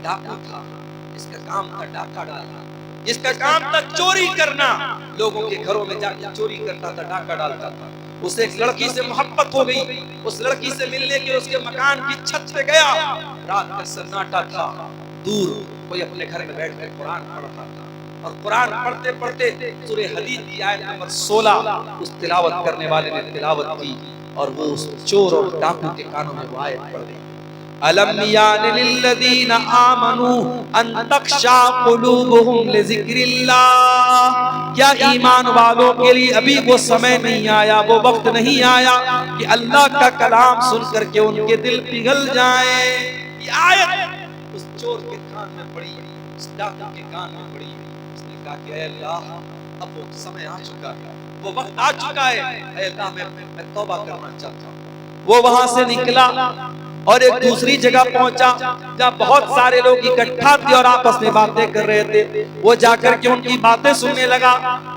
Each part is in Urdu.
ڈاکو تھا، اس کا کام تھا ڈاکہ ڈالنا، اس کا کام تھا چوری کرنا، لوگوں کے گھروں میں جا کے چوری کرتا تھا، ڈاکہ ڈالتا تھا۔ اسے ایک لڑکی سے محبت ہو گئی، اس لڑکی سے ملنے کے اس کے مکان کی چھت پہ گیا، رات کا سناٹا تھا، دور کوئی اپنے گھر میں بیٹھ کر قرآن پڑھ رہا تھا، اور قرآن پڑھتے پڑھتے سورہ حدید کی آیت نمبر 16 اس تلاوت کرنے والے نے تلاوت کی، اور وہ اس چور اور ڈاکو کے کانوں میں وہ آیت پڑھ گئی، أَلَمْ يَعْنِ لِلَّذِينَ آمَنُوا أَن تَخْشَعَ قُلُوبُهُمْ لِذِكْرِ اللَّهِ، کیا ایمان والوں کے لیے ابھی وہ سمے نہیں آیا، وہ وقت نہیں آیا کہ اللہ کا کلام سن کر کے ان کے دل پگھل جائیں۔ یہ آیت اس چور کے کان میں پڑی، اس ڈاکو کے کان میں پڑی، اس نے کہا کہ اے اللہ اب وہ سمے آ چکا ہے، وہ وقت آ چکا ہے، اے اللہ میں توبہ کرنا چاہتا ہوں۔ وہ وہاں سے نکلا اور ایک دوسری جگہ پہنچا جہاں بہت سارے لوگ اکٹھا تھے اور آپس میں باتیں کر رہے تھے، وہ جا کر کے ان کی باتیں سننے لگا۔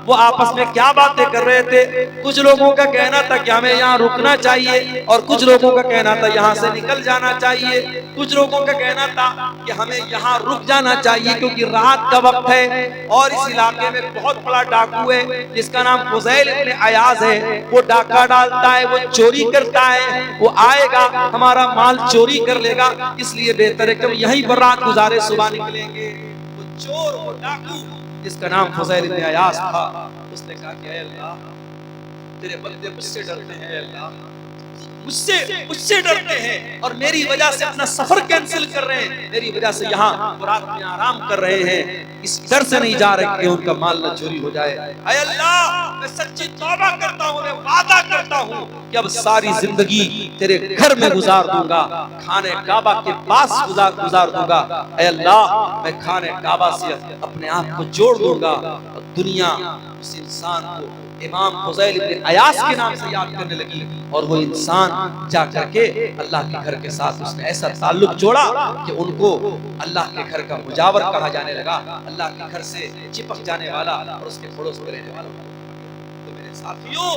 وہ آپس میں کیا باتیں کر رہے تھے؟ کچھ لوگوں کا کہنا تھا کہ ہمیں یہاں رکنا چاہیے، اور کچھ لوگوں کا کہنا تھا یہاں سے نکل جانا چاہیے، کچھ لوگوں کا کہنا تھا کہ ہمیں یہاں رک جانا چاہیے کیونکہ رات کا وقت ہے، اور اس علاقے میں بہت بڑا ڈاکو ہے جس کا نام فضیل ابن عیاض ہے، وہ ڈاکہ ڈالتا ہے، وہ چوری کرتا ہے، وہ آئے گا ہمارا مال چوری کر لے گا، اس لیے بہتر ہے کہ یہیں پر رات گزارے، صبح نکلیں گے۔ وہ چور، وہ ڈاکو جس کا نام فضیل ابن عیاض تھا، اس نے کہا کہ اے اللہ تیرے بندے مجھ سے ڈرتے ہیں، اے اللہ مجھ سے ڈرتے ہیں، اور میری وجہ سے اپنا سفر کینسل کر رہے ہیں، میری وجہ سے یہاں رات میں آرام کر رہے ہیں، اس ڈر سے نہیں جا رہے کہ ان کا مال نہ چوری ہو جائے۔ اے اللہ میں سچی توبہ کرتا ہوں، میں وعدہ کرتا ہوں کہ اب ساری زندگی تیرے گھر میں گزار دوں گا، خانہ کعبہ کے پاس گزار دوں گا، اے اللہ میں خانہ کعبہ سے اپنے آپ کو جوڑ دوں گا۔ اور دنیا اس انسان کو امام فضیل ابن عیاض کے نام سے یاد کرنے لگی، اور وہ انسان جا کر کے اللہ کے گھر کے ساتھ اس نے ایسا تعلق جوڑا کہ ان کو اللہ کے گھر کا مجاور کہا جانے لگا، اللہ کے گھر سے چپک جانے والا اور اس کے پڑوس میں رہنے والا۔ تو میرے ساتھیوں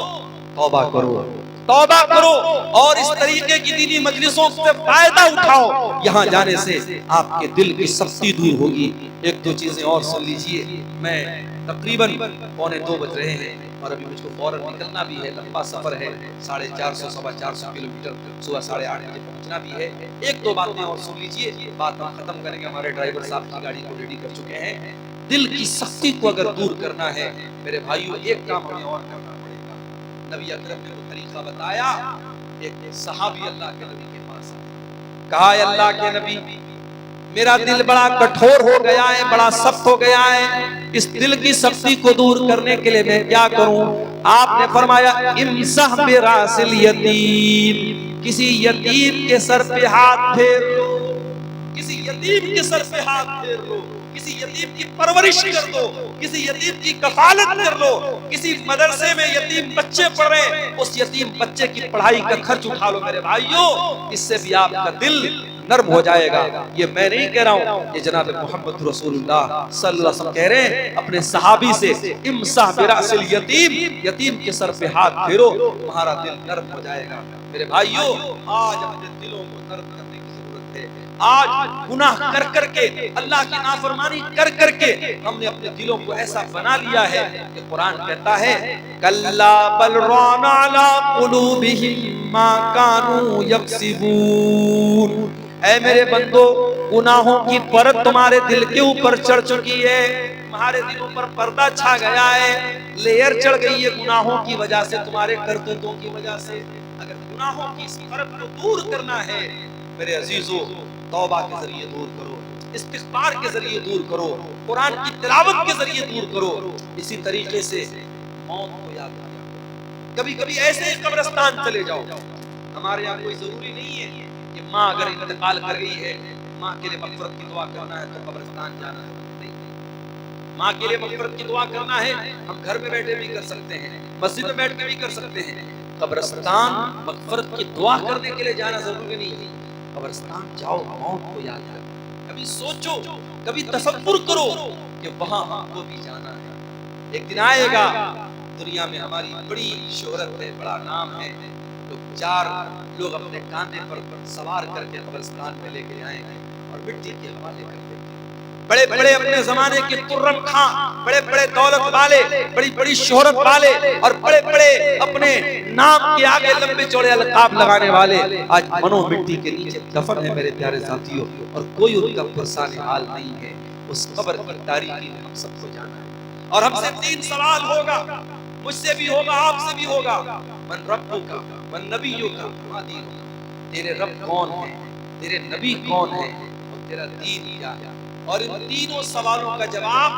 توبہ کرو، توبہ کرو، اور اس طریقے کی دینی مجلسوں سے فائدہ اٹھاؤ، یہاں جانے سے آپ کے دل کی سختی دور ہوگی۔ ایک دو چیزیں اور سن لیجئے، میں تقریباً 1:45 بج رہے ہیں اور ابھی مجھ کو فوراً نکلنا بھی ہے، لمبا سفر ہے، 450 سوا 400 کلومیٹر، صبح 8:30 بجے پہنچنا بھی ہے۔ ایک دو باتیں اور سن لیجئے، بات ہم ختم کریں گے، ہمارے ڈرائیور صاحب کی گاڑی کو ریڈی کر چکے ہیں۔ دل کی سختی کو اگر دور کرنا ہے میرے بھائیو، ایک کام ہمیں اور کرنا پڑے گا۔ نبی اکرم نے وہ طریقہ بتایا، ایک صحابی اللہ کے نبی کے پاس کہا اے اللہ کے نبی میرا دل بڑا کٹھور ہو گیا ہے، بڑا سخت ہو گیا ہے، اس دل کی سختی کو دور کرنے کے لیے میں کیا کروں؟ آپ نے فرمایا امسح براس الیتیم، کسی یتیم کے سر پہ ہاتھ پھیر لو، کسی یتیم کے سر پہ ہاتھ پھیر لو، کسی یتیم کی پرورش کر دو، کسی یتیم کی کفالت کر لو، کسی مدرسے میں یتیم بچے پڑھ رہے ہیں اس یتیم بچے کی پڑھائی کا خرچ اٹھا لو میرے بھائیوں، اس سے بھی آپ کا دل نرم ہو جائے گا۔ یہ میں نہیں کہہ رہا ہوں، یہ جناب محمد رسول اللہ صلی اللہ علیہ وسلم کہہ رہے ہیں اپنے صحابی سے، امسح براس الیتیم، یتیم کے سر پہ ہاتھ پھیرو تمہارا دل نرم ہو جائے گا۔ میرے بھائیوں آج اپنے دلوں کو نرم کرنے کی ضرورت ہے۔ آج گناہ کر کر کے، اللہ کی نافرمانی کر کر کے ہم نے اپنے دلوں کو ایسا بنا لیا ہے کہ قرآن کہتا ہے کَلَّا بَلْ رَانَ عَلَىٰ قُلُوبِهِمْ مَا كَانُوا يَكْسِبُونَ، اے میرے بندو گناہوں کی پرت تمہارے دل کے اوپر چڑھ چکی ہے، تمہارے دلوں پر پردہ چھا گیا ہے، لیئر چڑھ گئی ہے گناہوں کی وجہ سے، تمہارے کرتوتوں کی وجہ سے۔ اگر گناہوں کی اس پرت کو دور کرنا ہے میرے عزیزو، توبہ کے ذریعے دور کرو، استغفار کے ذریعے دور کرو، قرآن کی تلاوت کے ذریعے دور کرو۔ اسی طریقے سے موت کو یاد رکھو، کبھی کبھی ایسے ہی قبرستان چلے جاؤ۔ ہمارے یہاں کوئی ضروری نہیں ہے کہ ماں اگر انتقال کر گئی ہے ماں کے لیے مغفرت کی دعا کرنا ہے تو قبرستان جانا نہیں، ماں کے لیے مغفرت کی دعا کرنا ہے ہم گھر میں بیٹھے بھی کر سکتے ہیں، مسجد میں بیٹھ کے بھی کر سکتے ہیں۔ قبرستان مغفرت کی دعا کرنے کے لیے جانا ضروری نہیں ہے، قبرستان جاؤ موت کو یاد کرو، کبھی سوچو، کبھی تصور کرو کہ وہاں ہم کو بھی جانا ہے۔ ایک دن آئے گا دنیا میں ہماری بڑی شہرت ہے، بڑا نام ہے، لوگ اپنے کاندھے پر سوار کر کے قبرستان میں لے کے آئیں گے، اور مٹی کے حوالے کر دیتے. بڑے بڑے اپنے زمانے کے ترن خاں، بڑے بڑے دولت والے، بڑی بڑی شہرت والے اور بڑے بڑے اپنے نام کے آگے لمبے چوڑے القاب لگانے والے آج منو مٹی کے نیچے دفن ہے میرے پیارے ساتھیوں، اور کوئی ان کا پرسان حال نہیں ہے. اس قبر کی تاریکی ہم سب کو جانا ہے، اور ہم سے 3 سوال ہوگا، مجھ سے بھی ہوگا، آپ سے بھی ہوگا. من ربک، من نبیک، ما دینک. تیرے رب کون ہے، تیرے نبی کون ہے، اور تیرا دین کیا ہے. اور ان تینوں سوالوں کا جواب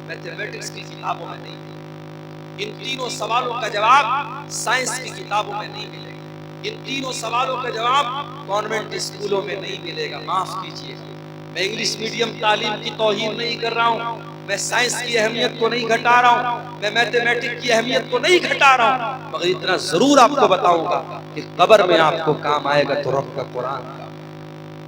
میتھمیٹکس کی کتابوں میں نہیں ملے. ان تینوں سوالوں کا جواب سائنس کی کتابوں میں نہیں ملے گا. ان تینوں سوالوں کا جواب کانوینٹ اسکولوں میں نہیں ملے گا. معاف کیجیے گا، میں انگلش میڈیم تعلیم کی توہین نہیں کر رہا ہوں، میں سائنس کی اہمیت کو نہیں گھٹا رہا ہوں، میں میتھمیٹک کی اہمیت کو نہیں گھٹا رہا ہوں، مگر اتنا ضرور آپ کو بتاؤں گا کہ قبر میں آپ کو کام آئے گا تو رب کا قرآن کا.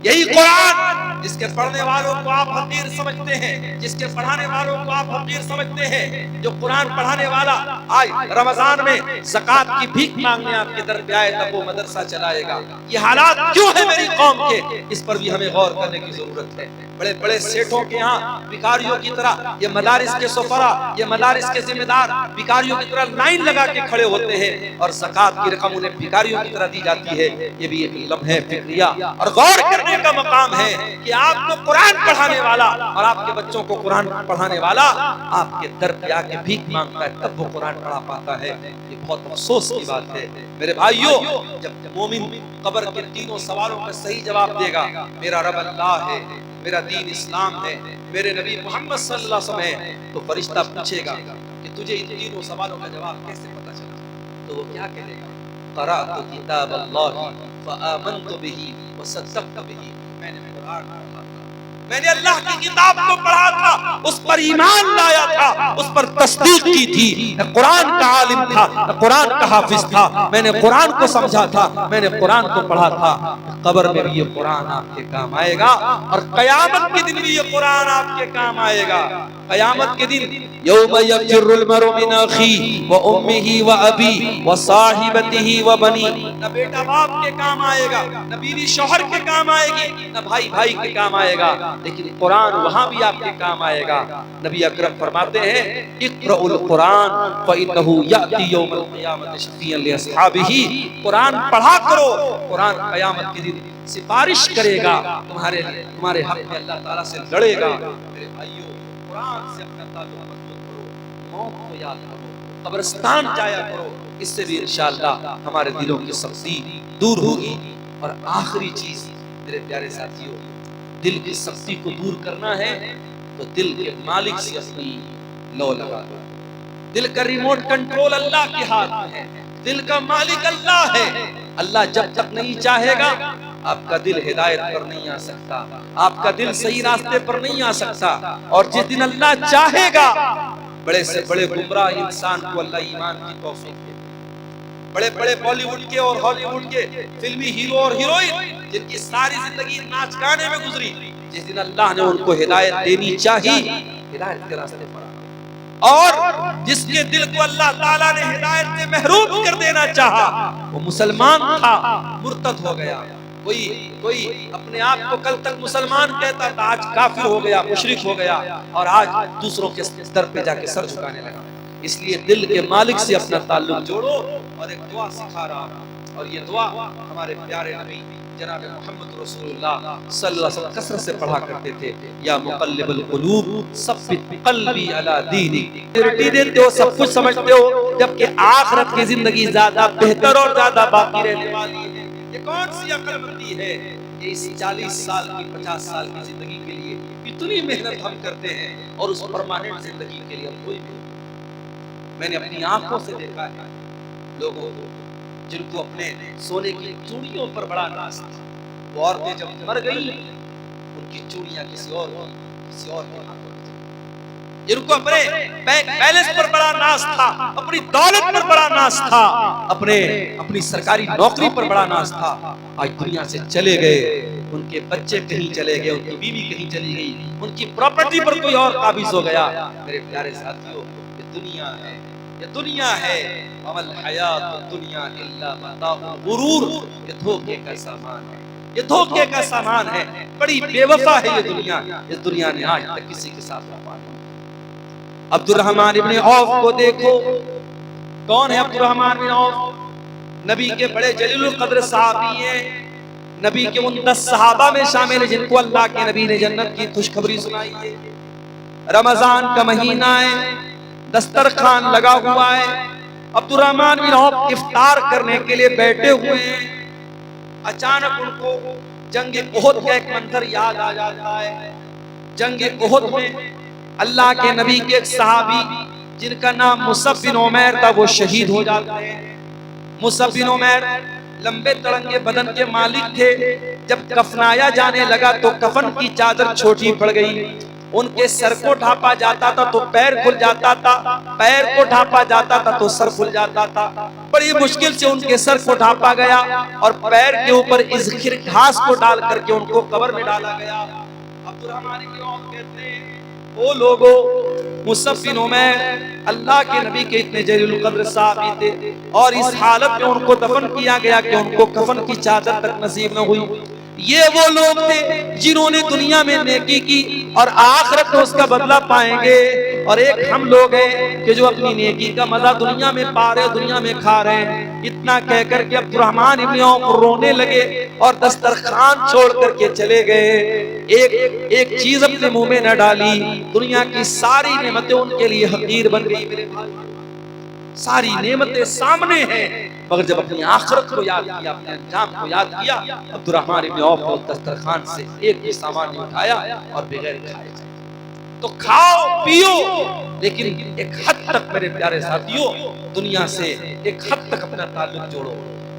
یہی قرآن جس کے پڑھنے والوں کو آپ حقیر سمجھتے ہیں، جس کے پڑھانے والوں کو آپ حقیر سمجھتے ہیں، جو قرآن پڑھانے والا آج رمضان میں زکوٰۃ کی بھیک مانگنے آپ کے در پہ آئے تب وہ مدرسہ چلائے گا. یہ حالات کیوں ہے میری قوم کے، اس پر بھی ہمیں غور کرنے کی ضرورت ہے. بڑے بڑے سیٹھوں کے ہاں بھکاریوں کی طرح یہ مدارس کے سفرا، یہ مدارس کے ذمہ دار بھکاریوں کی طرح لائن لگا کے کھڑے ہوتے ہیں، اور زکوٰۃ کی رقم انہیں بھکاریوں کی طرح دی جاتی ہے. یہ بھی ایک لمحہ فکریہ اور غور کرنے کا مقام ہے کہ آپ کو قرآن پڑھانے والا اور آپ کے بچوں کو قرآن پڑھانے والا آپ کے در پہ آ کے بھیک مانگتا ہے تب وہ قرآن پڑھا پاتا ہے. یہ بہت افسوس کی بات ہے میرے بھائیوں. جب مومن قبر کے تینوں سوالوں کا صحیح جواب دے گا، میرا رب اللہ ہے، میرا دین اسلام ہے، میرے نبی محمد صلی اللہ علیہ وسلم ہے، تو فرشتہ پوچھے گا کہ تجھے ان تینوں سوالوں کا جواب کیسے پتا چلا؟ تو وہ کیا کہے گا؟ قرأت کتاب اللہ فآمنت به وصدقت به. میں نے قرآن پڑھا تھا، میں نے اللہ کی کتاب کو پڑھا تھا، اس پر ایمان لایا تھا، اس پر تصدیق کی تھی. میں قرآن کا عالم تھا، میں قرآن کا حافظ تھا، میں نے قرآن کو سمجھا تھا، میں نے قرآن کو پڑھا تھا. قبر میں بھی یہ قرآن آپ کے کام آئے گا، اور قیامت کے دن بھی یہ قرآن آپ کے کام آئے گا. قیامت کے دن یوم یفر المرء من اخیہ وامہ وابیہ وصاحبتہ وبنیہ. نہ بیٹا باپ کے کام آئے گا، نہ بیوی شوہر کے کام آئے گی، نہ بھائی بھائی کے کام آئے گا، لیکن قرآن وہاں بھی آپ کے کام آئے گا. نبی اکرم فرماتے ہیں اقرأوا القرآن فإنہ یأتی یوم القیامۃ شفیعا لأصحابہ. قرآن پڑھا کرو، قرآن قیامت کے دن سفارش کرے گا تمہارے حق میں، اللہ تعالیٰ سے لڑے گا. میرے بھائیوں، قرآن سے اپنا تعلق مضبوط کرو، موت کو یاد کرو، قبرستان جایا کرو، اس سے بھی انشاءاللہ ہمارے دلوں کی سختی دور ہوگی. اور آخری چیز میرے پیارے ساتھیوں، دل کی سختی کو دور کرنا ہے تو دل کے مالک سے اپنی لو لگا دو. دل کا ریموٹ کنٹرول اللہ کے ہاتھ میں ہے، دل کا مالک اللہ ہے. اللہ جب تک نہیں چاہے گا آپ کا دل ہدایت پر نہیں آ سکتا، آپ کا دل صحیح راستے پر نہیں آ سکتا. اور جس دن اللہ چاہے گا بڑے سے بڑے گمراہ انسان کو اللہ ایمان کی توفیق دے. بڑے بڑے بالی ووڈ کے اور ہالی ووڈ کے فلمی ہیرو اور ہیروئن جن کی ساری زندگی ناچ گانے میں گزری، جس دن اللہ نے ان کو ہدایت دینی چاہی، ہدایت کے راستے پر اور جس کے دل کو اللہ تعالیٰ نے ہدایت سے محروم کر دینا چاہا وہ مسلمان تھا، مرتد ہو گیا. کوئی اپنے آپ کو کل تک مسلمان کہتا تھا، آج کافر ہو گیا، مشرک ہو گیا، اور آج دوسروں کے در پہ جا کے سر جھکانے لگا. اس لیے دل کے مالک سے اپنا تعلق جوڑو. اور ایک دعا سکھا رہا ہوں، اور یہ دعا ہمارے پیارے نبی جناب محمد رسول اللہ صلی اللہ علیہ وسلم کثرت سے پڑھا کرتے تھے. یا مقلب القلوب ثبت قلبی علی دینک. گارنٹی دیتے ہو، سب کچھ سمجھتے ہو، جبکہ آخرت کی زندگی زیادہ بہتر اور زیادہ باقی رہنے والی ہے. یہ کون سی عقل مندی ہے کہ اس 40 سال کی 50 سال کی زندگی کے لیے اتنی محنت ہم کرتے ہیں، اور اس پرماننٹ زندگی کے لیے ہم کوئی بھی. میں نے اپنی آنکھوں سے دیکھا ہے لوگوں کو جن کو اپنے سونے کی چوڑیوں پر بڑا ناز تھا. وہ عورتیں جب مر گئی ان کی چوڑیاں کسی اور کے ہاتھوں میں چلی. جن کو اپنے بینک بیلنس پر بڑا ناز تھا، اپنی دولت پر بڑا ناز تھا، اپنی سرکاری نوکری پر بڑا ناز تھا، آج دنیا سے چلے گئے. ان کے بچے کہیں چلے گئے، ان کی بیوی کہیں چلی گئی، ان کی پراپرٹی پر کوئی اور قابض ہو گیا. میرے پیارے ساتھیوں، یہ دنیا ہے، یہ دنیا ہے. وَمَا الْحَيَاةُ الدُّنْيَا إِلَّا مَتَاعُ الْغُرُورِ. یہ دھوکے کا سامان ہے. یہ دھوکے کا سامان ہے، بڑی بے وفا ہے یہ دنیا. اس دنیا نے آج تک کسی کے ساتھ وفا نہیں. عبد الرحمن ابن عوف کو دیکھو. کون ہے عبد الرحمن ابن عوف؟ نبی کے بڑے جلیل القدر صحابی ہیں. نبی کے ان 10 صحابہ میں شامل ہے جن کو اللہ کے نبی نے جنت کی خوشخبری سنائی ہے. رمضان کا مہینہ ہے، دسترخوان لگا ہوا ہے. عبد الرحمن بن عوف افطار کرنے کے لیے بیٹھے ہوئے ہیں. اچانک ان کو جنگ احد کا ایک منظر یاد آ جاتا ہے. جنگ احد میں اللہ کے نبی کے ایک صحابی جن کا نام مصعب بن عمیر تھا وہ شہید ہو جاتے ہیں. مصعب بن عمیر لمبے تڑنگے بدن کے مالک تھے. جب کفنایا جانے لگا تو کفن کی چادر چھوٹی پڑ گئی. ان کے سر کو ڈھانپا جاتا تھا تو پیر کھل جاتا تھا، پیر کو ڈھانپا جاتا تھا تو سر کھل جاتا تھا. بڑی مشکل سے ان کے سر کو ڈھانپا گیا اور پیر کے اوپر اذخر گھاس کو ڈال کر کے ان کو قبر میں ڈالا گیا. عبد الرحمن بن عوف کہتے ہیں وہ لوگوں، مصعب بن عمیر اللہ کے نبی کے اتنے جلیل القدر صحابی تھے اور اس حالت میں ان کو دفن کیا گیا کہ ان کو کفن کی چادر تک نصیب نہ ہوئی. یہ وہ لوگ تھے جنہوں نے دنیا میں نیکی کی اور آخرت میں اس کا بدلہ پائیں گے. اور ایک ہم لوگ ہیں کہ جو اپنی نیکی کا مزہ دنیا میں پا رہے، دنیا میں کھا رہے ہیں. اتنا کہہ کر کے عبد الرحمن ابن عوف رونے لگے اور دسترخوان چھوڑ کر کے چلے گئے. ایک چیز اپنے منہ میں نہ ڈالی. دنیا کی ساری نعمتیں ان کے لیے حقیر بن گئی. میرے بھائی ساری نعمتیں سامنے ہیں مگر جب اپنی آخرت کو یاد کیا، اپنے انجام کو یاد کیا، عبد الرحمن ابن عوف کو دسترخوان سے ایک بھی سامان نہیں اٹھایا اور بغیر کھائے. تو کھاؤ پیو لیکن ایک حد تک میرے پیارے ساتھیوں دنیا سے ایک حد تک اپنا تعلق جوڑو.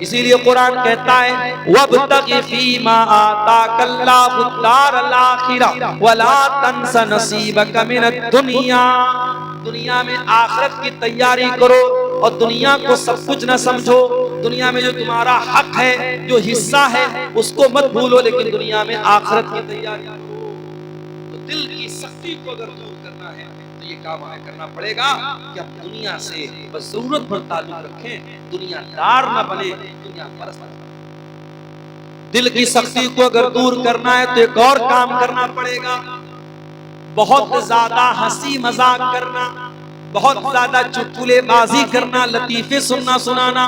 اسی لیے قرآن کہتا ہے وَابْتَغِ فِي مَا آتَاكَ اللَّهُ الدَّارَ الْآخِرَةَ وَلَا تَنْسَ نَصِيبَكَ مِنَ الدُّنْيَا. دنیا میں آخرت کی تیاری کرو اور دنیا کو سب کچھ نہ سمجھو. دنیا میں جو تمہارا حق ہے، جو حصہ ہے اس کو مت بھولو، لیکن دنیا میں آخرت کی تیاری کرو. تو دل کی سختی کو اگر دور کرنا ہے تو یہ کام ہمیں کرنا پڑے گا کہ ہم دنیا سے بس ضرورت پر تعلق رکھیں، دنیا دار نہ بنے، دنیا پرست نہ بنے. دل کی سختی کو اگر دور کرنا ہے تو ایک اور کام کرنا پڑے گا. بہت زیادہ ہنسی مذاق کرنا، بہت زیادہ چٹکلے بازی کرنا، لطیفے سنانا،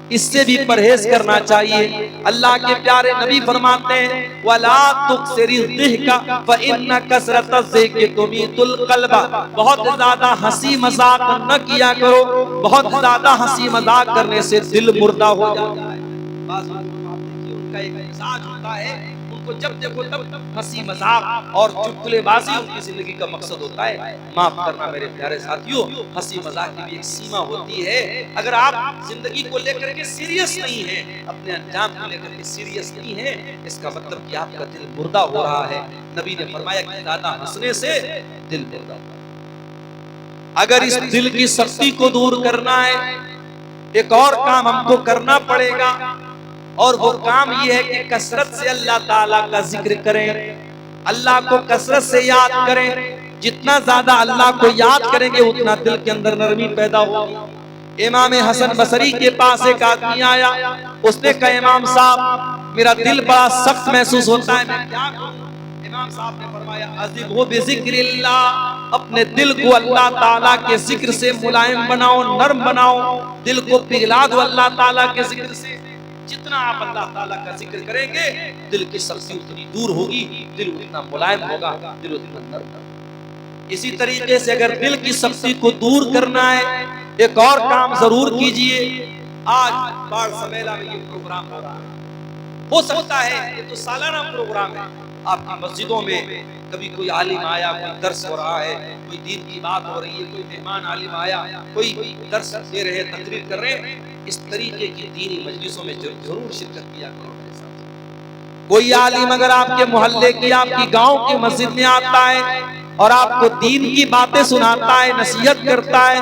اس سے بھی پرہیز کرنا چاہیے. اللہ کے پیارے نبی فرماتے ہیں وَلَا تُكْثِرِ الضِّحْكَ فَإِنَّ كَثْرَةَ الضِّحْكِ تُمِيتُ الْقَلْبَ. بہت زیادہ ہنسی مذاق نہ کیا کرو، بہت زیادہ ہنسی مذاق کرنے سے دل مردہ ہو جاتا ہے. بعض ان کا ایک مزاج ہوتا ہے، ان کو جب دیکھو تب ہنسی مذاق اور چٹکلے بازی ان کی زندگی کا مقصد ہوتا ہے. معاف کرنا میرے پیارے ساتھیوں، ہنسی مذاق کی بھی ایک سیما ہوتی ہے. اگر آپ زندگی کو لے کر کے سیریس نہیں ہیں، اپنے انجام کو لے کر کے سیریس نہیں ہیں، اس کا مطلب کہ آپ کا دل مردہ ہو رہا ہے. نبی نے فرمایا کہ زیادہ ہنسنے سے دل مردہ ہوتا ہے. اگر اس دل کی سختی کو دور کرنا ہے ایک اور کام ہم کو کرنا پڑے گا، اور وہ کام یہ ہے کہ کثرت سے اللہ تعالیٰ کا ذکر کریں، اللہ کو کثرت سے یاد کریں. جتنا زیادہ اللہ کو یاد کریں گے اتنا دل کے اندر نرمی پیدا ہوگی. امام حسن بصری کے پاس ایک آدمی آیا، اس نے کہا امام صاحب میرا دل بڑا سخت محسوس ہوتا ہے، میں کیا کروں؟ امام صاحب نے فرمایا عذبہ بذکر اللہ. اپنے دل کو اللہ تعالیٰ کے ذکر سے ملائم بناؤ، نرم بناؤ. دل کو پگھلا دو اللہ تعالیٰ کے ذکر سے. جتنا آپ اللہ تعالیٰ کا ذکر کریں گے دل کی سختی اتنی دور ہوگی، دل اتنا ملائم ہوگا، دل اتنا نرم ہوگا. اسی طریقے سے اگر دل کی سختی کو دور کرنا ہے ایک اور کام ضرور کیجئے. آج باڑ سمیلہ میں یہ پروگرام ہو رہا ہے، ہو سکتا ہے یہ تو سالانہ پروگرام ہے، آپ کی مسجدوں میں کبھی کوئی عالم آیا، کوئی درس ہو رہا ہے، کوئی دین کی بات ہو رہی ہے، کوئی مہمان عالم آیا، کوئی درس دے رہے، تقریر کر رہے ہیں. اس طریقے کی دینی مجلسوں میں ضرور شرکت کیا کرو میرے ساتھ. کوئی عالم اگر آپ کے محلے کی، آپ کی گاؤں کی مسجد میں آتا ہے اور آپ کو دین کی باتیں سناتا ہے، نصیحت کرتا ہے،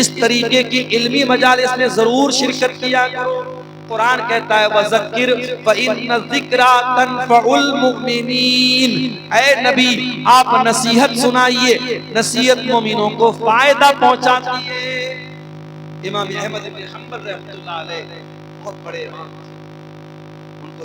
اس طریقے کی علمی مجالس میں ضرور شرکت کیا کرو. قرآن کہتا ہے وَذَكِّرْ فَإِنَّ الذِّكْرَىٰ تَنفَعُ الْمُؤْمِنِينَ. اے نبی آپ نصیحت سنائیے، نصیحت مومنوں کو فائدہ پہنچاتی ہے. امام احمد بن حنبل رحمۃ اللہ علیہ بہت بڑے امام، ان کو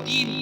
3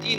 3